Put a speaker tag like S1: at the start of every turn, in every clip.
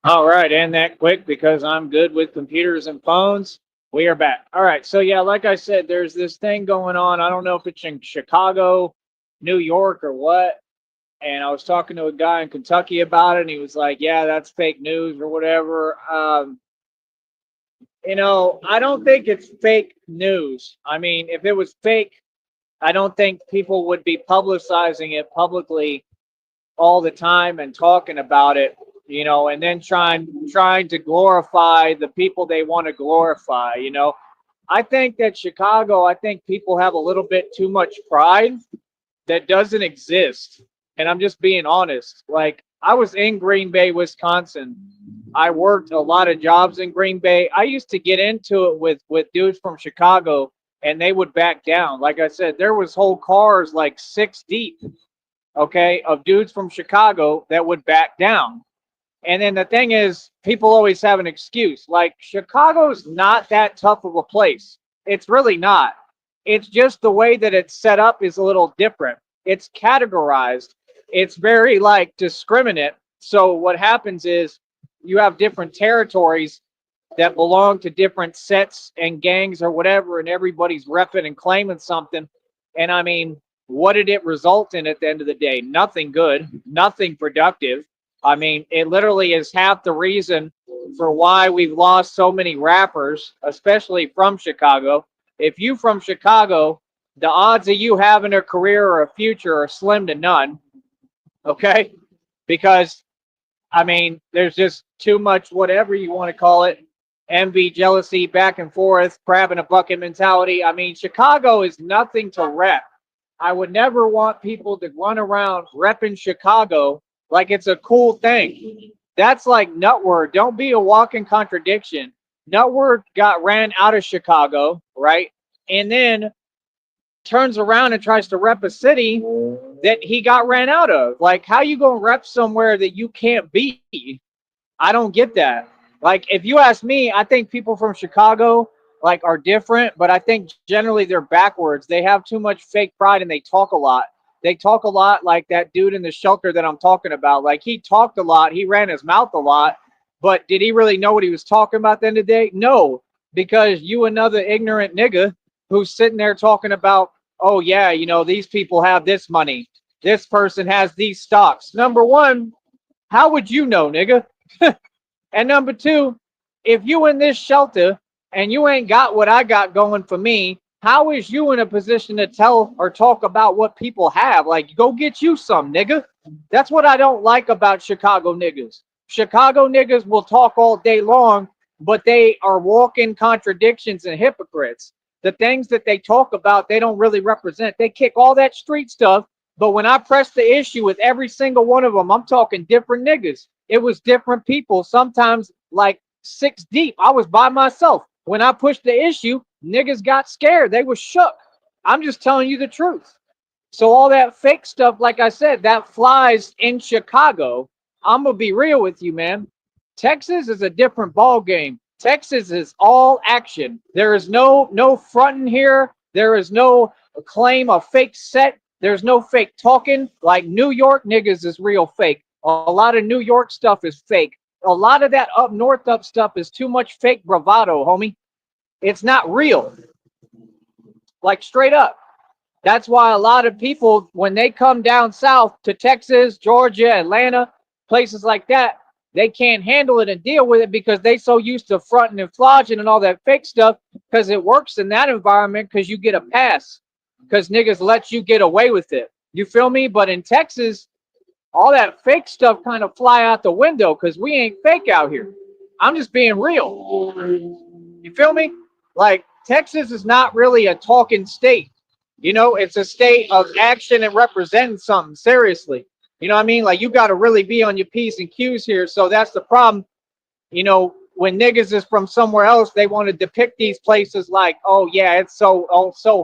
S1: All right, and that quick because I'm good with computers and phones. We are back. All right, so yeah, like I said, there's this thing going on. I don't know if it's in Chicago, New York, or what. And I was talking to a guy in Kentucky about it, and he was like, "Yeah, that's fake news or whatever." I don't think it's fake news. I mean, if it was fake, I don't think people would be publicizing it publicly all the time and talking about it, and then trying to glorify the people they want to glorify. I think that Chicago, I think people have a little bit too much pride that doesn't exist. And I'm just being honest. Like, I was in Green Bay, Wisconsin. I worked a lot of jobs in Green Bay. I used to get into it with dudes from Chicago, and they would back down. Like I said, there was whole cars like six deep, okay, of dudes from Chicago that would back down. And then the thing is, people always have an excuse. Like, Chicago's not that tough of a place. It's really not. It's just the way that it's set up is a little different. It's categorized. It's very like discriminate. So what happens is you have different territories that belong to different sets and gangs or whatever, and everybody's repping and claiming something. And I mean, what did it result in at the end of the day? Nothing good, nothing productive. I mean, it literally is half the reason for why we've lost so many rappers, especially from Chicago. If you from Chicago, the odds of you having a career or a future are slim to none. Okay, because I mean, there's just too much, whatever you want to call it, envy, jealousy, back and forth, crab in a bucket mentality. I mean, Chicago is nothing to rep. I would never want people to run around repping Chicago like it's a cool thing. That's like Nutword. Don't be a walking contradiction. Nutword got ran out of Chicago, right? And then turns around and tries to rep a city that he got ran out of. Like, how you gonna rep somewhere that you can't be? I don't get that. Like, if you ask me, I think people from Chicago like are different, but I think generally they're backwards. They have too much fake pride and they talk a lot. They talk a lot like that dude in the shelter that I'm talking about. Like, he talked a lot, he ran his mouth a lot, but did he really know what he was talking about at the end of the day? No, because you another ignorant nigga who's sitting there talking about, oh yeah, these people have this money. This person has these stocks. Number one, how would you know, nigga? And number two, if you in this shelter and you ain't got what I got going for me, how is you in a position to tell or talk about what people have? Like, go get you some, nigga. That's what I don't like about Chicago niggas. Chicago niggas will talk all day long, but they are walking contradictions and hypocrites. The things that they talk about, they don't really represent. They kick all that street stuff, but when I press the issue with every single one of them, I'm talking different niggas. It was different people, sometimes like six deep. I was by myself. When I pushed the issue, niggas got scared. They were shook. I'm just telling you the truth. So all that fake stuff, like I said, that flies in Chicago. I'm gonna be real with you, man. Texas is a different ball game. Texas is all action. There is no fronting here. There is no claim of fake set. There's no fake talking. Like, New York niggas is real fake. A lot of New York stuff is fake. A lot of that up north up stuff is too much fake bravado, homie. It's not real. Like, straight up. That's why a lot of people, when they come down south to Texas, Georgia, Atlanta, places like that, they can't handle it and deal with it because they so used to fronting and flogging and all that fake stuff, because it works in that environment because you get a pass, because niggas let you get away with it. You feel me? But in Texas, all that fake stuff kind of fly out the window because we ain't fake out here. I'm just being real. You feel me? Like, Texas is not really a talking state. It's a state of action and representing something seriously. You know what I mean? Like, you got to really be on your P's and Q's here. So that's the problem. When niggas is from somewhere else, they want to depict these places like, oh yeah, it's so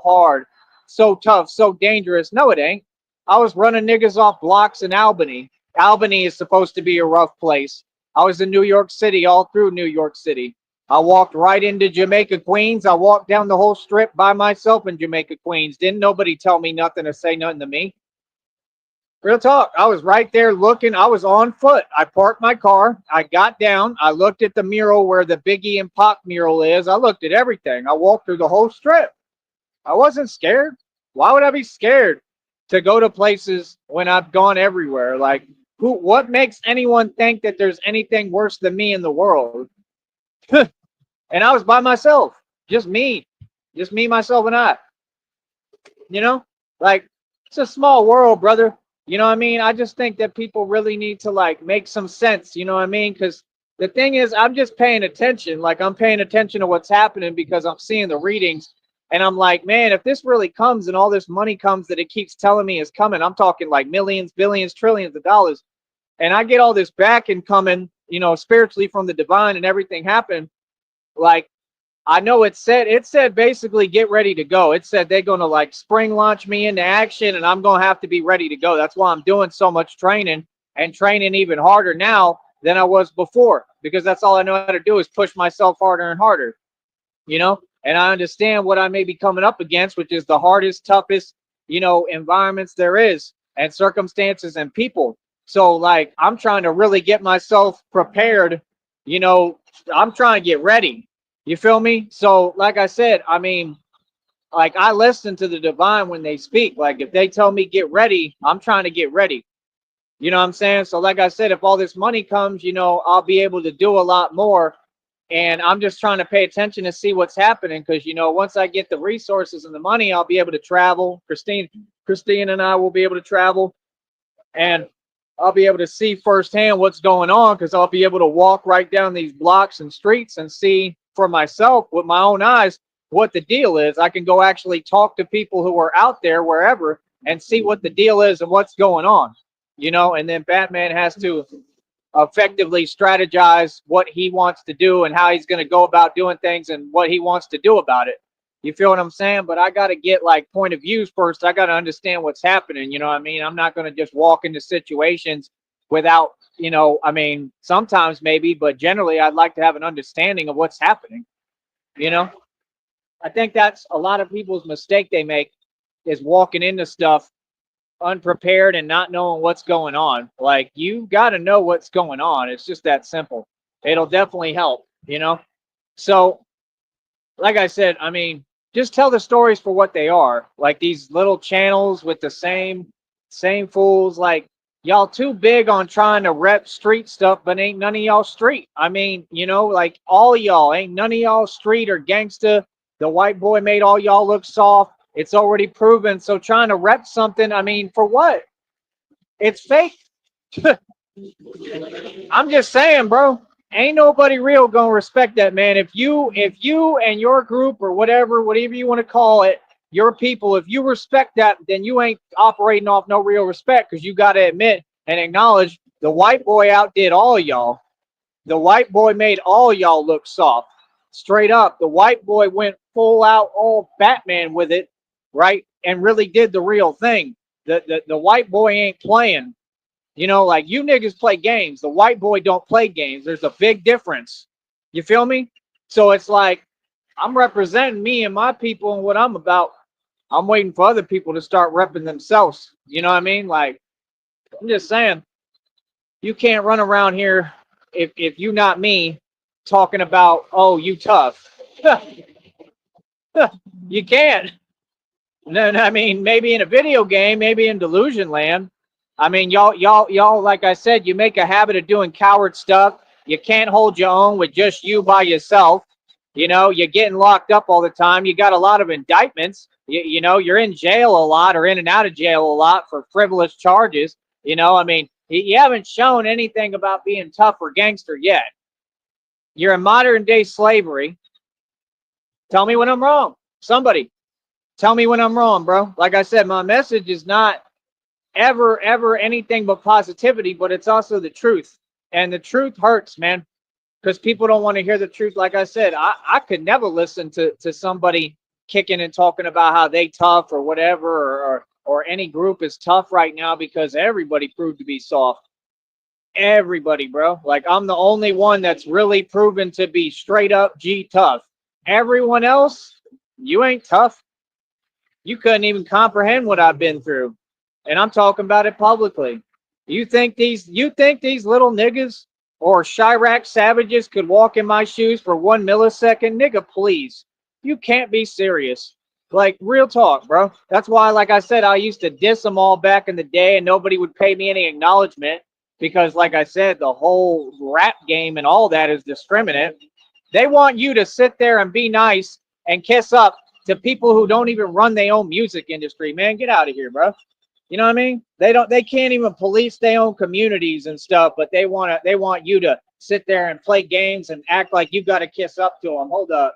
S1: hard, so tough, so dangerous. No, it ain't. I was running niggas off blocks in Albany. Albany is supposed to be a rough place. I was in New York City, all through New York City. I walked right into Jamaica, Queens. I walked down the whole strip by myself in Jamaica, Queens. Didn't nobody tell me nothing or say nothing to me. Real talk. I was right there looking. I was on foot. I parked my car. I got down. I looked at the mural where the Biggie and Pac mural is. I looked at everything. I walked through the whole strip. I wasn't scared. Why would I be scared to go to places when I've gone everywhere? Like, who? What makes anyone think that there's anything worse than me in the world? And I was by myself, just me, myself, and I. You know, like it's a small world, brother. You know what I mean? I just think that people really need to like make some sense. You know what I mean? Because the thing is, I'm just paying attention. Like I'm paying attention to what's happening because I'm seeing the readings, and I'm like, man, if this really comes and all this money comes that it keeps telling me is coming, I'm talking like millions, billions, trillions of dollars, and I get all this back and coming, you know, spiritually from the divine and everything happen. Like I know it said basically get ready to go. It said they're gonna like spring launch me into action and I'm gonna have to be ready to go. That's why I'm doing so much training and training even harder now than I was before, because that's all I know how to do is push myself harder and harder, you know? And I understand what I may be coming up against, which is the hardest, toughest, you know, environments there is and circumstances and people. So like I'm trying to really get myself prepared, you know, I'm trying to get ready. You feel me? So like I said, I mean, like I listen to the divine when they speak. Like if they tell me get ready, I'm trying to get ready. You know what I'm saying? So like I said, if all this money comes, you know, I'll be able to do a lot more. And I'm just trying to pay attention to see what's happening because, you know, once I get the resources and the money, I'll be able to travel. Christine and I will be able to travel, and I'll be able to see firsthand what's going on because I'll be able to walk right down these blocks and streets and see for myself with my own eyes what the deal is. I can go actually talk to people who are out there wherever and see what the deal is and what's going on, you know, and then Batman has to effectively strategize what he wants to do and how he's going to go about doing things and what he wants to do about it. You feel what I'm saying? But I got to get like point of views first. I got to understand what's happening. You know what I mean? I'm not going to just walk into situations without, you know, I mean, sometimes maybe, but generally I'd like to have an understanding of what's happening. You know, I think that's a lot of people's mistake they make is walking into stuff unprepared and not knowing what's going on. Like you got to know what's going on. It's just that simple. It'll definitely help, you know? So, like I said, I mean, just tell the stories for what they are. Like these little channels with the same fools, like y'all too big on trying to rep street stuff, but ain't none of y'all street. I mean, you know, like all y'all ain't none of y'all street or gangsta. The white boy made all y'all look soft. It's already proven. So trying to rep something, I mean, for what? It's fake. I'm just saying, bro. Ain't nobody real gonna respect that, man. If you and your group or whatever you want to call it, your people, if you respect that, then you ain't operating off no real respect because you got to admit and acknowledge the white boy outdid all y'all. The white boy made all y'all look soft. Straight up, the white boy went full out all Batman with it, right? And really did the real thing. The white boy ain't playing. You know, like you niggas play games. The white boy don't play games. There's a big difference. You feel me? So it's like I'm representing me and my people and what I'm about. I'm waiting for other people to start repping themselves. You know what I mean? Like I'm just saying, you can't run around here if you not me talking about oh you tough. You can't. No, I mean, maybe in a video game, maybe in Delusion Land. I mean, y'all, like I said, you make a habit of doing coward stuff. You can't hold your own with just you by yourself. You know, you're getting locked up all the time. You got a lot of indictments. You know, you're in jail a lot or in and out of jail a lot for frivolous charges. You know, I mean, you haven't shown anything about being tough or gangster yet. You're in modern day slavery. Tell me when I'm wrong. Somebody tell me when I'm wrong, bro. Like I said, my message is not ever anything but positivity, but it's also the truth. And the truth hurts, man, because people don't want to hear the truth. Like I said, I could never listen to somebody kicking and talking about how they tough or whatever, or any group is tough right now because everybody proved to be soft. Everybody, bro. Like I'm the only one that's really proven to be straight up G tough. Everyone else, you ain't tough. You couldn't even comprehend what I've been through. And I'm talking about it publicly. You think these little niggas or Chirac savages could walk in my shoes for 1 millisecond? Nigga, please. You can't be serious. Like, real talk, bro. That's why, like I said, I used to diss them all back in the day and nobody would pay me any acknowledgement because, like I said, the whole rap game and all that is discriminate. They want you to sit there and be nice and kiss up to people who don't even run their own music industry. Man, get out of here, bro. You know what I mean? They can't even police their own communities and stuff, but they want you to sit there and play games and act like you got to kiss up to them. Hold up.